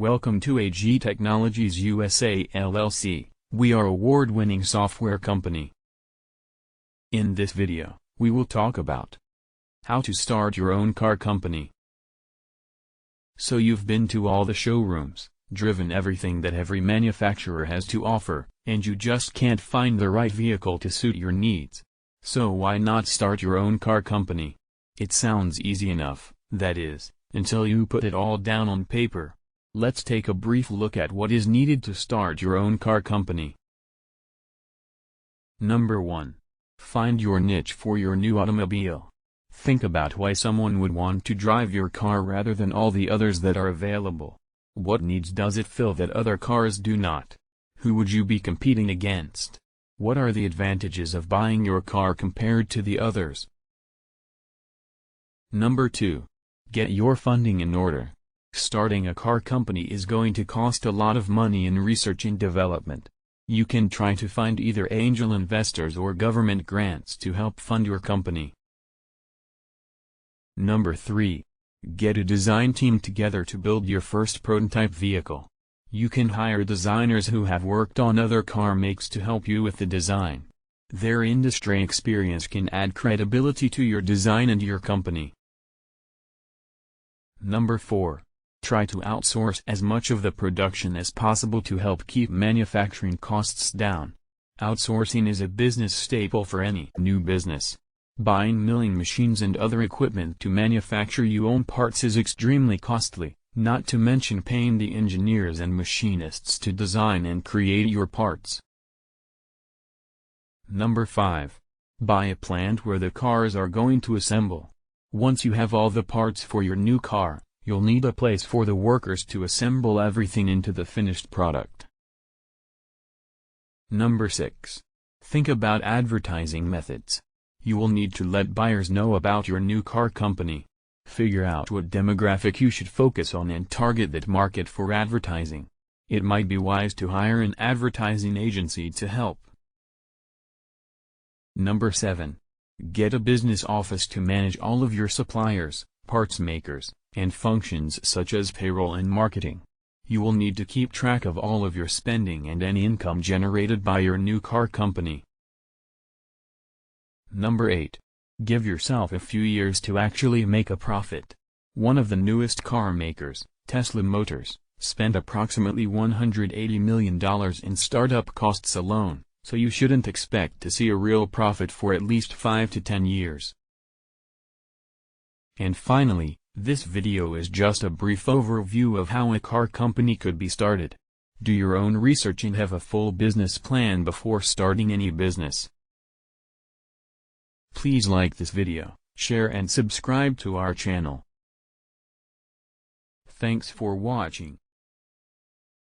Welcome to AG Technologies USA LLC. We are award-winning software company. In this video, we will talk about how to start your own car company. So you've been to all the showrooms, driven everything that every manufacturer has to offer, and you just can't find the right vehicle to suit your needs. So why not start your own car company? It sounds easy enough, that is, until you put it all down on paper. Let's take a brief look at what is needed to start your own car company. Number 1. Find your niche for your new automobile. Think about why someone would want to drive your car rather than all the others that are available. What needs does it fill that other cars do not? Who would you be competing against? What are the advantages of buying your car compared to the others? Number 2. Get your funding in order. Starting a car company is going to cost a lot of money in research and development. You can try to find either angel investors or government grants to help fund your company. Number 3. Get a design team together to build your first prototype vehicle. You can hire designers who have worked on other car makes to help you with the design. Their industry experience can add credibility to your design and your company. Number 4. Try to outsource as much of the production as possible to help keep manufacturing costs down. Outsourcing is a business staple for any new business. Buying milling machines and other equipment to manufacture your own parts is extremely costly, not to mention paying the engineers and machinists to design and create your parts. Number 5. Buy a plant where the cars are going to assemble. Once you have all the parts for your new car, you'll need a place for the workers to assemble everything into the finished product. Number 6. Think about advertising methods. You will need to let buyers know about your new car company. Figure out what demographic you should focus on and target that market for advertising. It might be wise to hire an advertising agency to help. Number 7. Get a business office to manage all of your suppliers, parts makers, and functions such as payroll and marketing. You will need to keep track of all of your spending and any income generated by your new car company. Number 8. Give yourself a few years to actually make a profit. One of the newest car makers, Tesla Motors, spent approximately $180 million in startup costs alone, so you shouldn't expect to see a real profit for at least 5 to 10 years. And finally, this video is just a brief overview of how a car company could be started. Do your own research and have a full business plan before starting any business. Please like this video, share and subscribe to our channel. Thanks for watching.